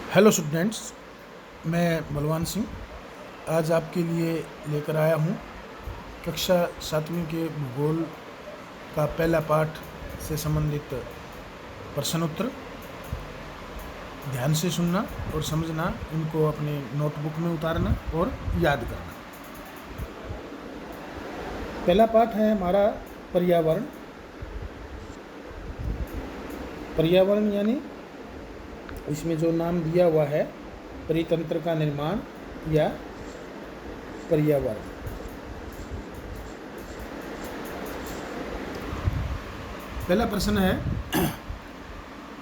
Hello students, मैं बलवान सिंह आज आपके लिए लेकर आया हूँ कक्षा 7वीं के भूगोल का पहला पाठ से संबंधित प्रश्न उत्तर। ध्यान से सुनना और समझना, इनको अपने नोटबुक में उतारना और याद करना। पहला पाठ है हमारा पर्यावरण। पर्यावरण यानी इसमें जो नाम दिया हुआ है परितंत्र का निर्माण या पर्यावरण। पहला प्रश्न है,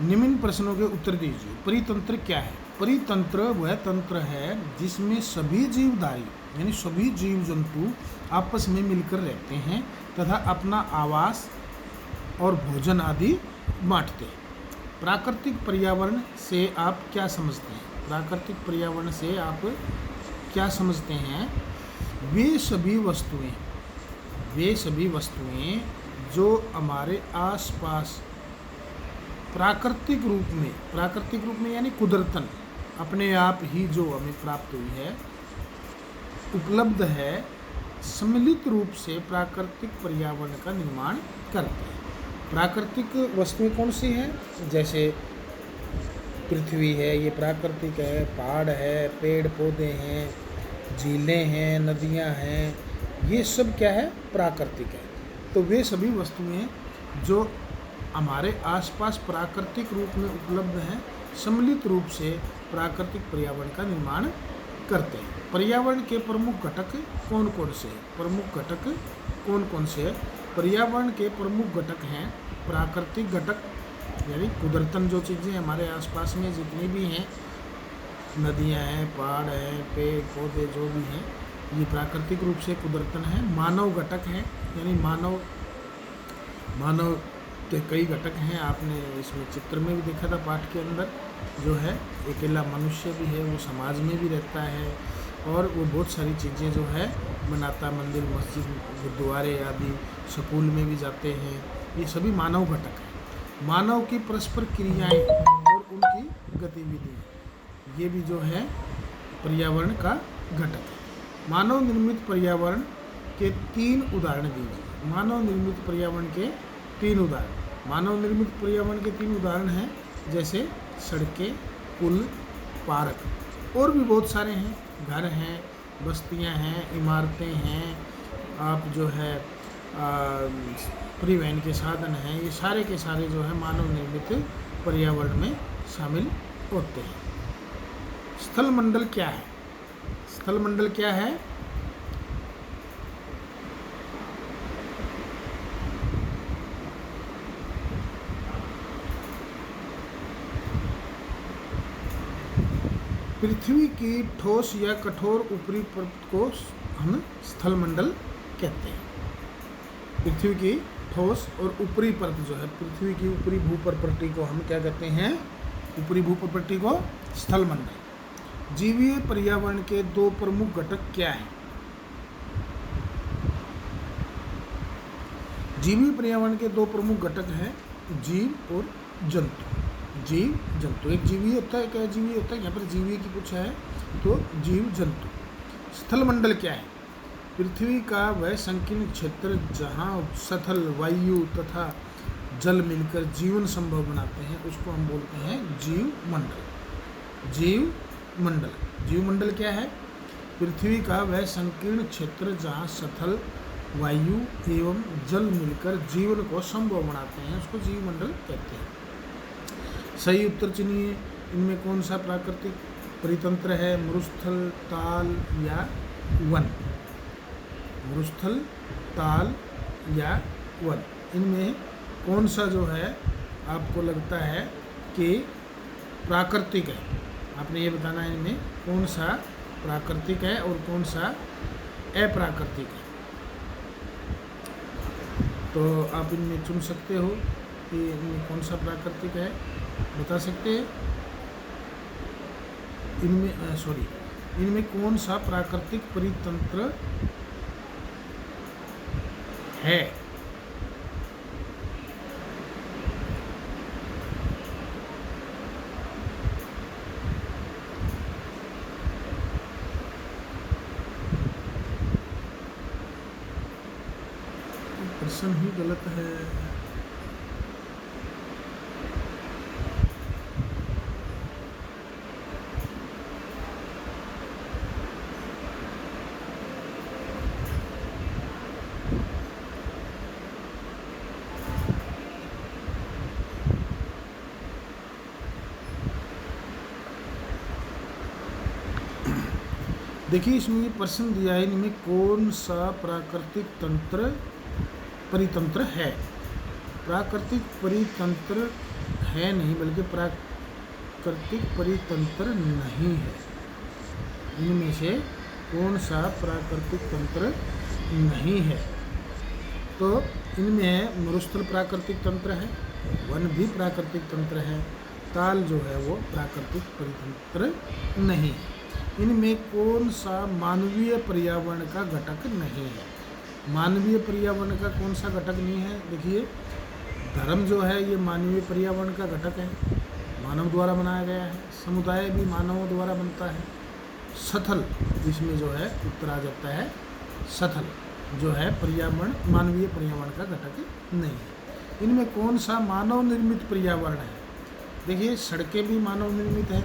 निम्न प्रश्नों के उत्तर दीजिए। परितंत्र क्या है? परितंत्र वह तंत्र है जिसमें सभी जीवधारी यानी सभी जीव जंतु आपस में मिलकर रहते हैं तथा अपना आवास और भोजन आदि बांटते हैं। प्राकृतिक पर्यावरण से आप क्या समझते हैं? प्राकृतिक पर्यावरण से आप क्या समझते हैं? वे सभी वस्तुएं जो हमारे आसपास प्राकृतिक रूप में यानी कुदरतन अपने आप ही जो हमें प्राप्त हुई है, उपलब्ध है, सम्मिलित रूप से प्राकृतिक पर्यावरण का निर्माण करते हैं। प्राकृतिक वस्तुएं कौन सी हैं? जैसे पृथ्वी है, ये प्राकृतिक है। पहाड़ है, पेड़ पौधे हैं, झीलें हैं, नदियां हैं, ये सब क्या है? प्राकृतिक है। तो वे सभी वस्तुएं जो हमारे आसपास प्राकृतिक रूप में उपलब्ध हैं, सम्मिलित रूप से प्राकृतिक पर्यावरण का निर्माण करते हैं। पर्यावरण के प्रमुख घटक कौन कौन से हैं? प्रमुख घटक कौन कौन से हैं? पर्यावरण के प्रमुख घटक हैं प्राकृतिक घटक यानी कुदरतन जो चीज़ें हमारे आसपास में जितनी भी हैं, नदियां हैं, पहाड़ हैं, पेड़ पौधे जो भी हैं, ये प्राकृतिक रूप से कुदरतन है। मानव घटक हैं यानी मानव के कई घटक हैं। आपने इसमें चित्र में भी देखा था पाठ के अंदर, जो है अकेला मनुष्य भी है, वो समाज में भी रहता है और वो बहुत सारी चीज़ें जो है बनाता, मंदिर मस्जिद गुरुद्वारे आदि, स्कूल में भी जाते हैं। ये सभी मानव घटक हैं। मानव की परस्पर क्रियाएं और उनकी गतिविधियाँ, ये भी जो है पर्यावरण का घटक है। मानव निर्मित पर्यावरण के 3 उदाहरण दीजिए। मानव निर्मित पर्यावरण के 3 उदाहरण। मानव निर्मित पर्यावरण के 3 उदाहरण हैं जैसे सड़कें, पुल, पार्क, और भी बहुत सारे हैं। घर हैं, बस्तियां हैं, इमारतें हैं, आप जो है परिवहन के साधन हैं, ये सारे के सारे जो है मानव निर्मित पर्यावरण में शामिल होते हैं। स्थल मंडल क्या है? स्थल मंडल क्या है? पृथ्वी की ठोस या कठोर ऊपरी परत को हम स्थल मंडल कहते हैं। पृथ्वी की ठोस और ऊपरी परत जो है, पृथ्वी की ऊपरी भूपरपट्टी को हम क्या कहते हैं? ऊपरी भूपरपट्टी को स्थल मंडल। जीवीय पर्यावरण के 2 प्रमुख घटक क्या हैं? जीवीय पर्यावरण के 2 प्रमुख घटक हैं जीव और जंतु। जीव जंतु, एक जीवीय होता है, क्या जीवीय होता है? यहाँ पर जीवीय की पूछा है तो जीव जंतु। स्थल मंडल क्या है? पृथ्वी का वह संकीर्ण क्षेत्र जहाँ सथल, वायु तथा जल मिलकर जीवन संभव बनाते हैं, उसको हम बोलते हैं जीव मंडल। जीव मंडल। जीव मंडल क्या है? पृथ्वी का वह संकीर्ण क्षेत्र जहाँ सथल, वायु एवं जल मिलकर जीवन को संभव बनाते हैं, उसको जीव मंडल कहते हैं। सही उत्तर चुनिए। इनमें कौन सा प्राकृतिक परितंत्र है? मरुस्थल, ताल या वन? मरुस्थल, ताल या वन, इनमें कौन सा जो है आपको लगता है कि प्राकृतिक है? आपने ये बताना है इनमें कौन सा प्राकृतिक है और कौन सा अप्राकृतिक है। तो आप इनमें चुन सकते हो कि इनमें कौन सा प्राकृतिक है, बता सकते हैं। इनमें कौन सा प्राकृतिक परितंत्र है? प्रश्न ही गलत है। देखिए इसमें ये प्रश्न दिया है, इनमें कौन सा प्राकृतिक तंत्र परितंत्र है। प्राकृतिक परितंत्र है नहीं, बल्कि प्राकृतिक परितंत्र नहीं है। इनमें से कौन सा प्राकृतिक तंत्र नहीं है? तो इनमें मरुस्थल प्राकृतिक तंत्र है, वन भी प्राकृतिक तंत्र है, ताल जो है वो प्राकृतिक परितंत्र नहीं है। इनमें कौन सा मानवीय पर्यावरण का घटक नहीं है? मानवीय पर्यावरण का कौन सा घटक नहीं है? देखिए धर्म जो है ये मानवीय पर्यावरण का घटक है, मानव द्वारा बनाया गया है। समुदाय भी मानवों द्वारा बनता है। स्थल इसमें जो है उत्तर आ जाता है, स्थल जो है पर्यावरण मानवीय पर्यावरण का घटक नहीं है। इनमें कौन सा मानव निर्मित पर्यावरण है? देखिए सड़कें भी मानव निर्मित है,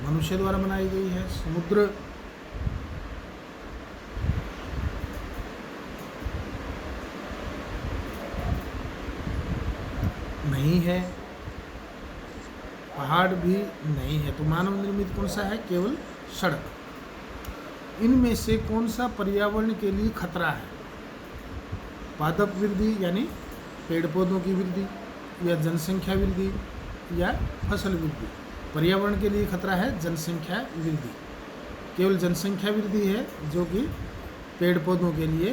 मनुष्य द्वारा बनाई गई है। समुद्र नहीं है, पहाड़ भी नहीं है। तो मानव निर्मित कौन सा है? केवल सड़क। इनमें से कौन सा पर्यावरण के लिए खतरा है? पादप वृद्धि यानी पेड़ पौधों की वृद्धि, या जनसंख्या वृद्धि, या फसल वृद्धि। पर्यावरण के लिए खतरा है जनसंख्या वृद्धि। केवल जनसंख्या वृद्धि है जो कि पेड़ पौधों के लिए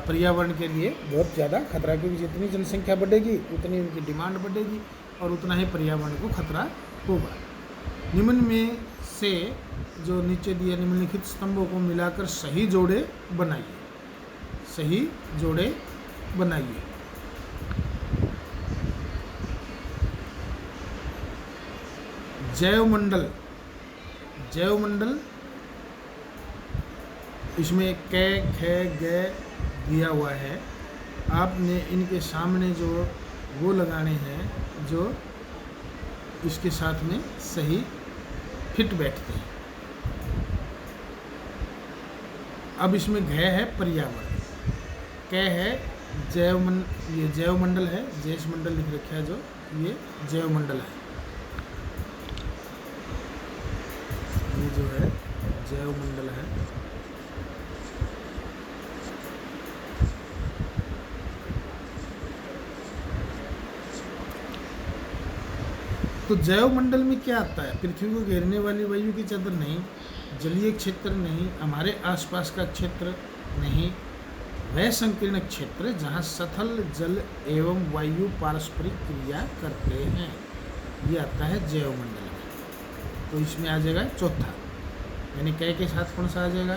पर्यावरण के लिए बहुत ज़्यादा खतरा है, क्योंकि जितनी जनसंख्या बढ़ेगी उतनी उनकी डिमांड बढ़ेगी और उतना ही पर्यावरण को खतरा होगा। निम्न में से जो नीचे दिए निम्नलिखित स्तंभों को मिलाकर सही जोड़े बनाइए। सही जोड़े बनाइए। जैवमंडल, जैवमंडल इसमें क ख ग दिया हुआ है। आपने इनके सामने जो वो लगाने हैं जो इसके साथ में सही फिट बैठते हैं। अब इसमें घ है पर्यावरण, क है ये जैवमंडल है, जैस मंडल लिख रखा है जो ये जैवमंडल है, ये जो है जैवमंडल है। तो जैवमंडल में क्या आता है? पृथ्वी को घेरने वाली वायु की चादर नहीं, जलीय क्षेत्र नहीं, हमारे आसपास का क्षेत्र नहीं, वह संकीर्ण क्षेत्र जहाँ स्थल जल एवं वायु पारस्परिक क्रिया करते हैं, ये आता है जैवमंडल में। तो इसमें आ जाएगा चौथा, यानी क के साथ कौन सा आ जाएगा?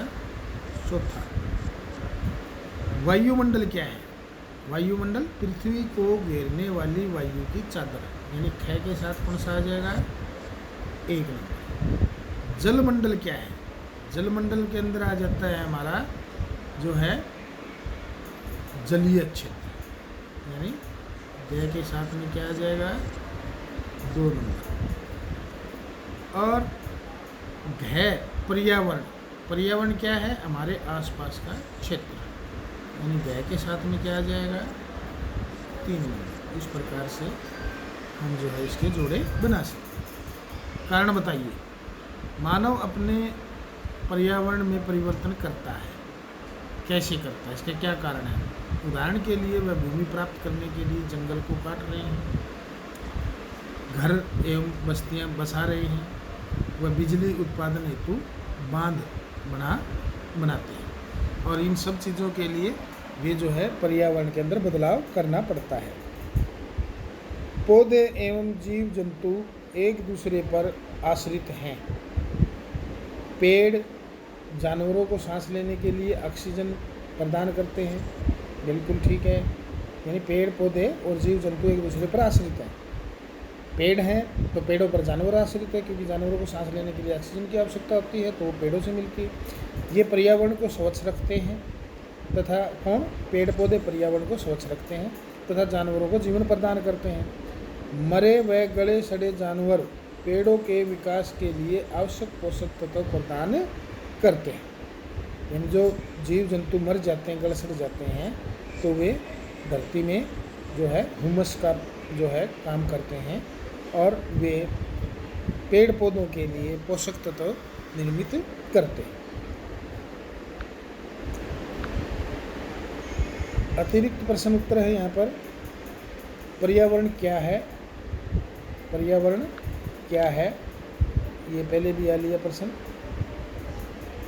चौथा। वायुमंडल क्या है? वायुमंडल पृथ्वी को घेरने वाली वायु की चादर, यानी ख के साथ कौन सा आ जाएगा? एक नंबर। जलमंडल क्या है? जलमंडल के अंदर आ जाता है हमारा जो है जलीय क्षेत्र, यानी ज के साथ में क्या आ जाएगा? 2 नंबर। और घ पर्यावरण, पर्यावरण क्या है? हमारे आसपास का क्षेत्र, यानी घ के साथ में क्या आ जाएगा? 3 नंबर। इस प्रकार से हम जो है इसके जोड़े बना सकते। कारण बताइए। मानव अपने पर्यावरण में परिवर्तन करता है, कैसे करता है? इसके क्या कारण है? उदाहरण के लिए वह भूमि प्राप्त करने के लिए जंगल को काट रहे हैं, घर एवं बस्तियां बसा रहे हैं, वह बिजली उत्पादन हेतु बांध बनाते हैं, और इन सब चीज़ों के लिए ये जो है पर्यावरण के अंदर बदलाव करना पड़ता है। पौधे एवं जीव जंतु एक दूसरे पर आश्रित हैं। पेड़ जानवरों को सांस लेने के लिए ऑक्सीजन प्रदान करते हैं, बिल्कुल ठीक है। यानी पेड़ पौधे और जीव जंतु एक दूसरे पर आश्रित हैं। पेड़ हैं तो पेड़ों पर जानवर आश्रित है, क्योंकि जानवरों को सांस लेने के लिए ऑक्सीजन की आवश्यकता होती है, तो वो पेड़ों से मिलती है। ये पर्यावरण को स्वच्छ रखते हैं, तथा कौन? पेड़ पौधे पर्यावरण को स्वच्छ रखते हैं तथा जानवरों को जीवन प्रदान करते हैं। मरे व गले सड़े जानवर पेड़ों के विकास के लिए आवश्यक पोषक तत्व प्रदान करते हैं। इन जो जीव जंतु मर जाते हैं, गल सड़ जाते हैं, तो वे धरती में जो है हुमस का जो है काम करते हैं और वे पेड़ पौधों के लिए पोषक तत्व निर्मित करते हैं। अतिरिक्त प्रश्न उत्तर है यहाँ पर, पर्यावरण क्या है? पर्यावरण क्या है? ये पहले भी आ लिया प्रश्न।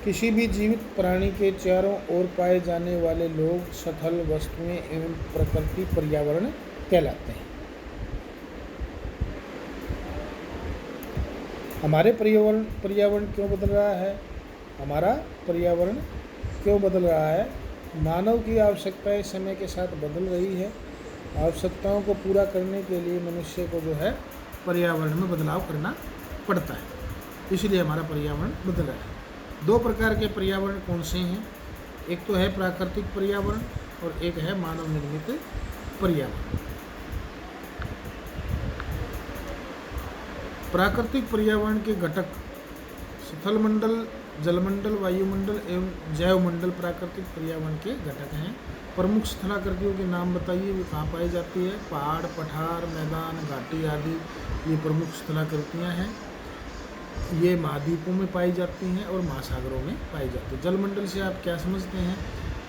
किसी भी जीवित प्राणी के चारों ओर पाए जाने वाले लोग, स्थल, वस्तुएं एवं प्रकृति पर्यावरण कहलाते हैं। हमारे पर्यावरण क्यों बदल रहा है? हमारा पर्यावरण क्यों बदल रहा है? मानव की आवश्यकताएं समय के साथ बदल रही है। आवश्यकताओं को पूरा करने के लिए मनुष्य को जो है पर्यावरण में बदलाव करना पड़ता है, इसलिए हमारा पर्यावरण बदल रहा है। दो प्रकार के पर्यावरण कौन से हैं? एक तो है प्राकृतिक पर्यावरण और एक है मानव निर्मित पर्यावरण। प्राकृतिक पर्यावरण के घटक स्थलमंडल, जलमंडल, वायुमंडल एवं जैवमंडल प्राकृतिक पर्यावरण के घटक हैं। प्रमुख स्थलाकृतियों के नाम बताइए, वे कहाँ पाई जाती है? पहाड़, पठार, मैदान, घाटी आदि ये प्रमुख स्थलाकृतियाँ हैं। ये महाद्वीपों में पाई जाती हैं और महासागरों में पाई जाती हैं। जलमंडल से आप क्या समझते हैं?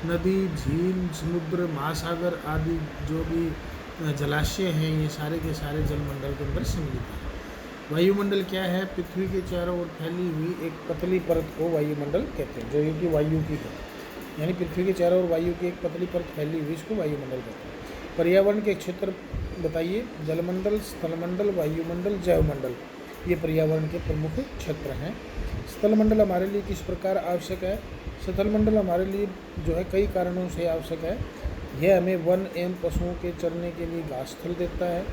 नदी, झील, समुद्र, महासागर आदि जो भी जलाशय हैं, ये सारे के सारे जलमंडल के अंदर सम्मिलित हैं। वायुमंडल क्या है? पृथ्वी के चारों ओर फैली हुई एक पतली परत को वायुमंडल कहते हैं, जो कि वायु की है। यानी पृथ्वी के चारों ओर वायु की एक पतली परत फैली हुई, इसको वायुमंडल कहते हैं। पर्यावरण के क्षेत्र बताइए। जलमंडल, स्थलमंडल, वायुमंडल, जैवमंडल ये पर्यावरण के प्रमुख क्षेत्र हैं। स्थलमंडल हमारे लिए किस प्रकार आवश्यक है? स्थलमंडल हमारे लिए जो है कई कारणों से आवश्यक है। यह हमें वन एवं पशुओं के चरने के लिए घास स्थल देता है,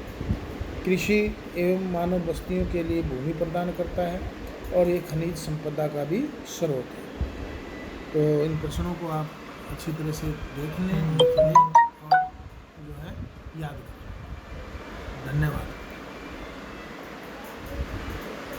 कृषि एवं मानव बस्तियों के लिए भूमि प्रदान करता है और ये खनिज संपदा का भी स्रोत है। तो इन प्रश्नों को आप अच्छी तरह से देख लें, लिख लें और जो है याद करें। धन्यवाद।